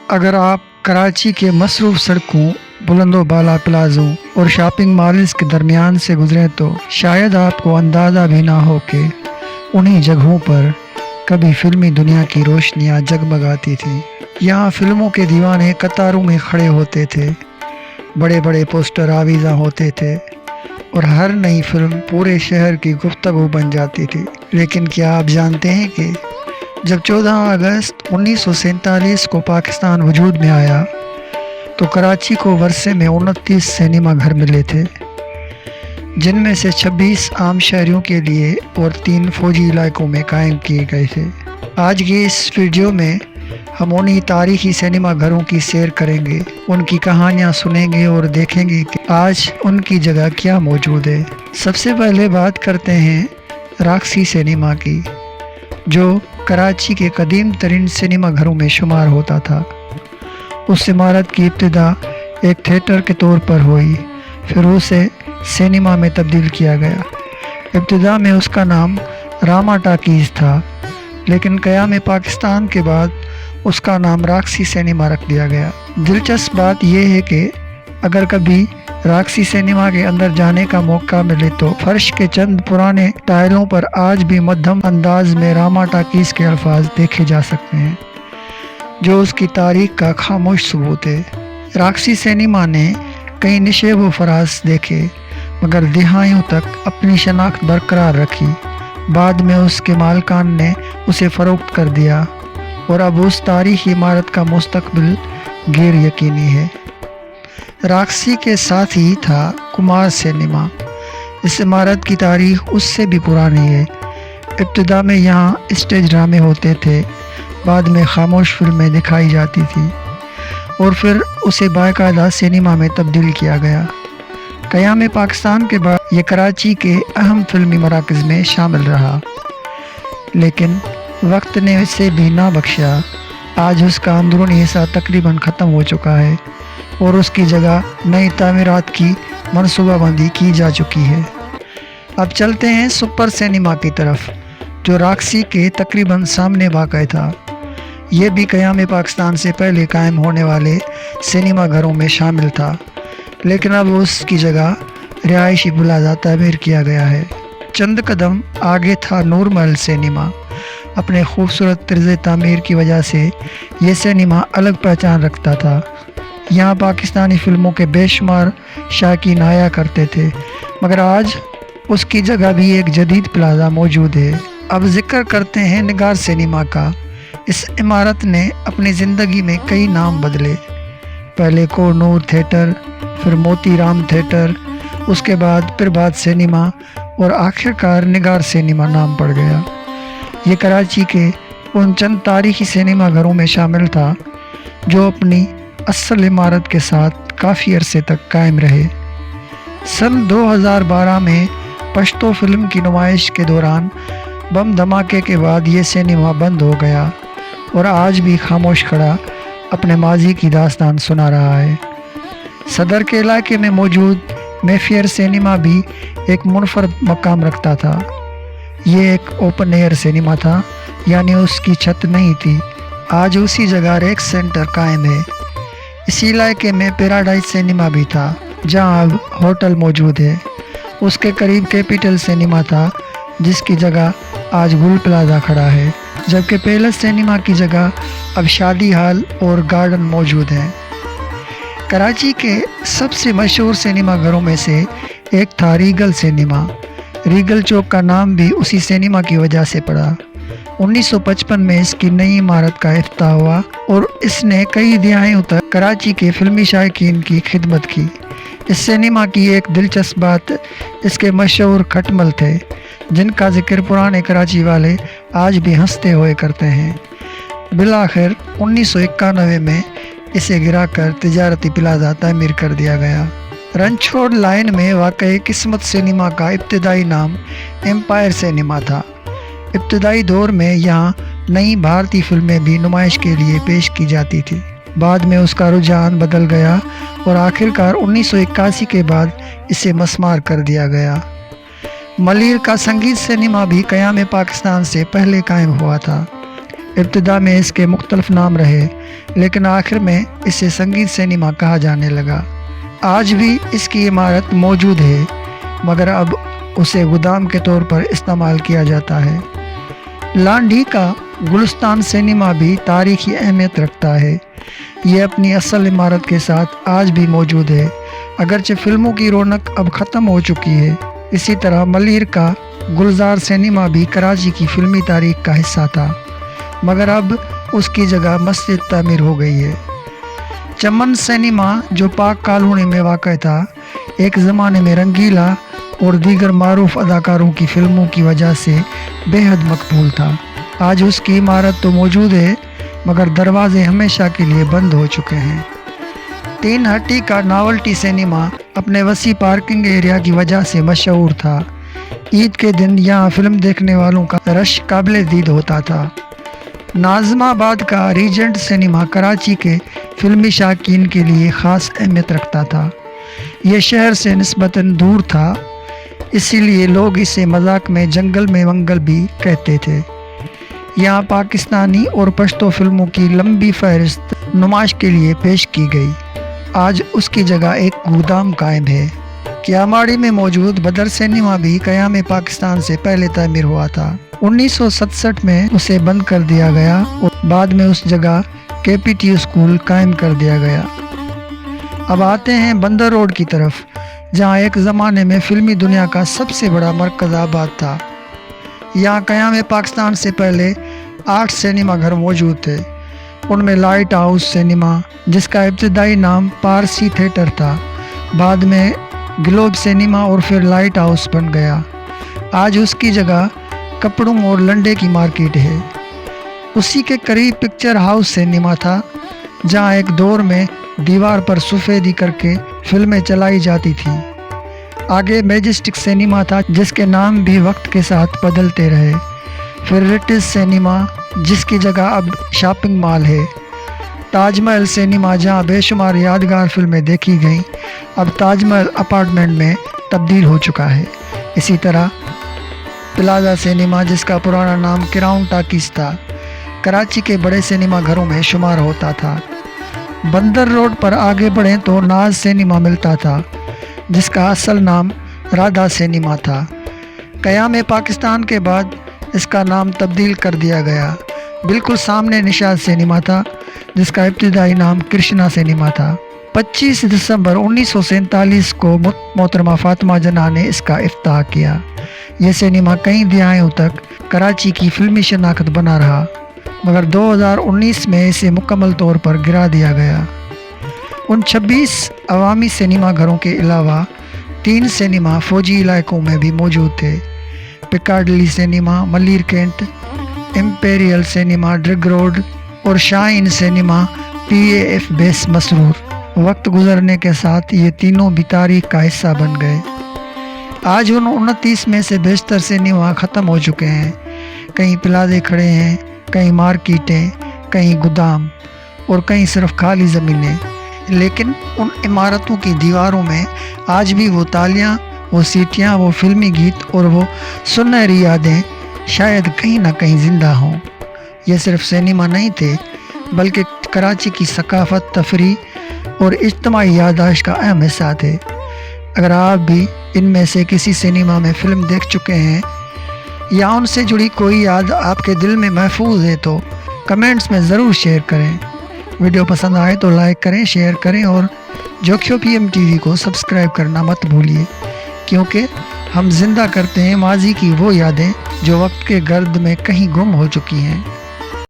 اگر آپ کراچی کے مصروف سڑکوں، بلند و بالا پلازوں اور شاپنگ مالز کے درمیان سے گزریں تو شاید آپ کو اندازہ بھی نہ ہو کہ انہی جگہوں پر کبھی فلمی دنیا کی روشنیاں جگمگاتی تھیں۔ یہاں فلموں کے دیوانے قطاروں میں کھڑے ہوتے تھے، بڑے بڑے پوسٹر آویزاں ہوتے تھے اور ہر نئی فلم پورے شہر کی گفتگو بن جاتی تھی۔ لیکن کیا آپ جانتے ہیں کہ جب 14 اگست 1947 کو پاکستان وجود میں آیا تو کراچی کو ورثے میں 29 سینما گھر ملے تھے، جن میں سے 26 عام شہریوں کے لیے اور 3 فوجی علاقوں میں قائم کیے گئے تھے۔ آج کی اس ویڈیو میں ہم انہی تاریخی سینما گھروں کی سیر کریں گے، ان کی کہانیاں سنیں گے اور دیکھیں گے کہ آج ان کی جگہ کیا موجود ہے۔ سب سے پہلے بات کرتے ہیں راکسی سینما کی، جو کراچی کے قدیم ترین سینما گھروں میں شمار ہوتا تھا۔ اس عمارت کی ابتدا ایک تھیٹر کے طور پر ہوئی، پھر اسے سینما میں تبدیل کیا گیا۔ ابتدا میں اس کا نام راما ٹاکیز تھا، لیکن قیام پاکستان کے بعد اس کا نام راکسی سینما رکھ دیا گیا۔ دلچسپ بات یہ ہے کہ اگر کبھی راکسی سینما کے اندر جانے کا موقع ملے تو فرش کے چند پرانے ٹائلوں پر آج بھی مدھم انداز میں راما ٹاکیز کے الفاظ دیکھے جا سکتے ہیں، جو اس کی تاریخ کا خاموش ثبوت ہے۔ راکسی سینما نے کئی نشیب و فراز دیکھے، مگر دہائیوں تک اپنی شناخت برقرار رکھی۔ بعد میں اس کے مالکان نے اسے فروخت کر دیا اور اب اس تاریخی عمارت کا مستقبل غیر یقینی ہے۔ راکسی کے ساتھ ہی تھا کمار سینما۔ اس عمارت کی تاریخ اس سے بھی پرانی ہے۔ ابتدا میں یہاں اسٹیج ڈرامے ہوتے تھے، بعد میں خاموش فلمیں دکھائی جاتی تھیں اور پھر اسے باقاعدہ سینما میں تبدیل کیا گیا۔ قیام پاکستان کے بعد یہ کراچی کے اہم فلمی مراکز میں شامل رہا، لیکن وقت نے اسے بھی نہ بخشا۔ آج اس کا اندرونی حصہ تقریباً ختم ہو چکا ہے اور اس کی جگہ نئی تعمیرات کی منصوبہ بندی کی جا چکی ہے۔ اب چلتے ہیں سپر سینما کی طرف، جو راکسی کے تقریباً سامنے واقع تھا۔ یہ بھی قیام پاکستان سے پہلے قائم ہونے والے سینما گھروں میں شامل تھا، لیکن اب اس کی جگہ رہائشی پلازہ تعمیر کیا گیا ہے۔ چند قدم آگے تھا نور محل سینما۔ اپنے خوبصورت طرز تعمیر کی وجہ سے یہ سینما الگ پہچان رکھتا تھا۔ یہاں پاکستانی فلموں کے بے شمار شائقین آیا کرتے تھے، مگر آج اس کی جگہ بھی ایک جدید پلازہ موجود ہے۔ اب ذکر کرتے ہیں نگار سینما کا۔ اس عمارت نے اپنی زندگی میں کئی نام بدلے۔ پہلے کوہ نور تھیٹر، پھر موتی رام تھیٹر، اس کے بعد پربھات سینما اور آخر کار نگار سینما نام پڑ گیا۔ یہ کراچی کے ان چند تاریخی سینما گھروں میں شامل تھا جو اپنی اصل عمارت کے ساتھ کافی عرصے تک قائم رہے۔ سن 2012 میں پشتو فلم کی نمائش کے دوران بم دھماکے کے بعد یہ سینما بند ہو گیا اور آج بھی خاموش کھڑا اپنے ماضی کی داستان سنا رہا ہے۔ صدر کے علاقے میں موجود میفیئر سینما بھی ایک منفرد مقام رکھتا تھا۔ یہ ایک اوپن ایئر سینما تھا، یعنی اس کی چھت نہیں تھی۔ آج اسی جگہ ریکس سینٹر قائم ہے۔ اسی علاقے میں پیراڈائز سینما بھی تھا، جہاں اب ہوٹل موجود ہے۔ اس کے قریب کیپٹل سینما تھا، جس کی جگہ آج گل پلازہ کھڑا ہے، جبکہ پیلس سینما کی جگہ اب شادی ہال اور گارڈن موجود ہیں۔ کراچی کے سب سے مشہور سینما گھروں میں سے ایک تھا ریگل سینما۔ ریگل چوک کا نام بھی اسی سینما کی وجہ سے پڑا۔ 1955 میں اس کی نئی عمارت کا افتتاح ہوا اور اس نے کئی دہائیوں تک کراچی کے فلمی شائقین کی خدمت کی۔ اس سینما کی ایک دلچسپ بات اس کے مشہور کھٹمل تھے، جن کا ذکر پرانے کراچی والے آج بھی ہنستے ہوئے کرتے ہیں۔ بالآخر 1991 میں اسے گرا کر تجارتی پلازہ تعمیر کر دیا گیا۔ رنچھوڑ لائن میں واقع قسمت سینما کا ابتدائی نام ایمپائر سینما تھا۔ ابتدائی دور میں یہاں نئی بھارتی فلمیں بھی نمائش کے لیے پیش کی جاتی تھی۔ بعد میں اس کا رجحان بدل گیا اور آخرکار 1981 کے بعد اسے مسمار کر دیا گیا۔ ملیر کا سنگیت سینما بھی قیام پاکستان سے پہلے قائم ہوا تھا۔ ابتدا میں اس کے مختلف نام رہے، لیکن آخر میں اسے سنگیت سینما کہا جانے لگا۔ آج بھی اس کی عمارت موجود ہے، مگر اب اسے گودام کے طور پر استعمال کیا جاتا ہے۔ لانڈھی کا گلستان سینما بھی تاریخی اہمیت رکھتا ہے۔ یہ اپنی اصل عمارت کے ساتھ آج بھی موجود ہے، اگرچہ فلموں کی رونق اب ختم ہو چکی ہے۔ اسی طرح ملیر کا گلزار سینما بھی کراچی کی فلمی تاریخ کا حصہ تھا، مگر اب اس کی جگہ مسجد تعمیر ہو گئی ہے۔ چمن سینما جو پاک کالونی میں واقع تھا، ایک زمانے میں رنگیلا اور دیگر معروف اداکاروں کی فلموں کی وجہ سے بے حد مقبول تھا۔ آج اس کی عمارت تو موجود ہے، مگر دروازے ہمیشہ کے لیے بند ہو چکے ہیں۔ تین ہٹی کا ناولٹی سینما اپنے وسیع پارکنگ ایریا کی وجہ سے مشہور تھا۔ عید کے دن یہاں فلم دیکھنے والوں کا رش قابل دید ہوتا تھا۔ ناظم آباد کا ریجنٹ سینما کراچی کے فلمی شائقین کے لیے خاص اہمیت رکھتا تھا۔ یہ شہر سے نسبتاً دور تھا، اسی لیے لوگ اسے مذاق میں جنگل میں منگل بھی کہتے تھے۔ یہاں پاکستانی اور پشتو فلموں کی لمبی فہرست نمائش کے لیے پیش کی گئی۔ آج اس کی جگہ ایک گودام قائم ہے۔ کیاماڑی میں موجود بدر سینما بھی قیام پاکستان سے پہلے تعمیر ہوا تھا۔ 1967 میں اسے بند کر دیا گیا اور بعد میں اس جگہ KPT اسکول قائم کر دیا گیا۔ اب آتے ہیں بندر روڈ کی طرف، جہاں ایک زمانے میں فلمی دنیا کا سب سے بڑا مرکز آباد تھا۔ یہاں قیام پاکستان سے پہلے 8 سینما گھر موجود تھے۔ ان میں لائٹ ہاؤس سینما، جس کا ابتدائی نام پارسی تھیٹر تھا، بعد میں گلوب سینما اور پھر لائٹ ہاؤس بن گیا۔ آج اس کی جگہ کپڑوں اور لنڈے کی مارکیٹ ہے۔ اسی کے قریب پکچر ہاؤس سینما تھا، جہاں ایک دور میں دیوار پر سفیدی کر کے فلمیں چلائی جاتی تھیں۔ آگے میجسٹک سینما تھا، جس کے نام بھی وقت کے ساتھ بدلتے رہے۔ پھر ریٹز سینما، جس کی جگہ اب شاپنگ مال ہے۔ تاج محل سینما، جہاں بے شمار یادگار فلمیں دیکھی گئیں، اب تاج محل اپارٹمنٹ میں تبدیل ہو چکا ہے۔ اسی طرح پلازا سینما، جس کا پرانا نام کراؤن ٹاکیز تھا، کراچی کے بڑے سینما گھروں میں شمار ہوتا تھا۔ بندر روڈ پر آگے بڑھیں تو ناز سینما ملتا تھا، جس کا اصل نام رادھا سینما تھا۔ قیام پاکستان کے بعد اس کا نام تبدیل کر دیا گیا۔ بالکل سامنے نشاد سینما تھا، جس کا ابتدائی نام کرشنا سینما تھا۔ 25 دسمبر 1947 کو محترمہ فاطمہ جناح نے اس کا افتتاح کیا۔ یہ سینما کئی دہائیوں تک کراچی کی فلمی شناخت بنا رہا، مگر 2019 میں اسے مکمل طور پر گرا دیا گیا۔ ان 26 عوامی سینما گھروں کے علاوہ 3 سینما فوجی علاقوں میں بھی موجود تھے: Piccadilly cinema Malir cantt, imperial cinema Drigh road اور شاہین سینما PAF بیس مسرور۔ وقت گزرنے کے ساتھ یہ تینوں بھی تاریخ کا حصہ بن گئے۔ آج ان 29 میں سے بیشتر سینما ختم ہو چکے ہیں۔ کہیں پلازے کھڑے ہیں، کہیں مارکیٹیں، کہیں گودام اور کہیں صرف خالی زمینیں، لیکن ان عمارتوں کی دیواروں میں آج بھی وہ تالیاں، وہ سیٹیاں، وہ فلمی گیت اور وہ سنہری یادیں شاید کہیں نہ کہیں زندہ ہوں۔ یہ صرف سینما نہیں تھے، بلکہ کراچی کی ثقافت، تفریح اور اجتماعی یادداشت کا اہم حصہ تھے۔ اگر آپ بھی ان میں سے کسی سینما میں فلم دیکھ چکے ہیں یا ان سے جڑی کوئی یاد آپ کے دل میں محفوظ ہے تو کمنٹس میں ضرور شیئر کریں۔ ویڈیو پسند آئے تو لائک کریں، شیئر کریں اور جوکھیو PM TV کو سبسکرائب کرنا مت بھولیے، کیونکہ ہم زندہ کرتے ہیں ماضی کی وہ یادیں جو وقت کے گرد میں کہیں گم ہو چکی ہیں۔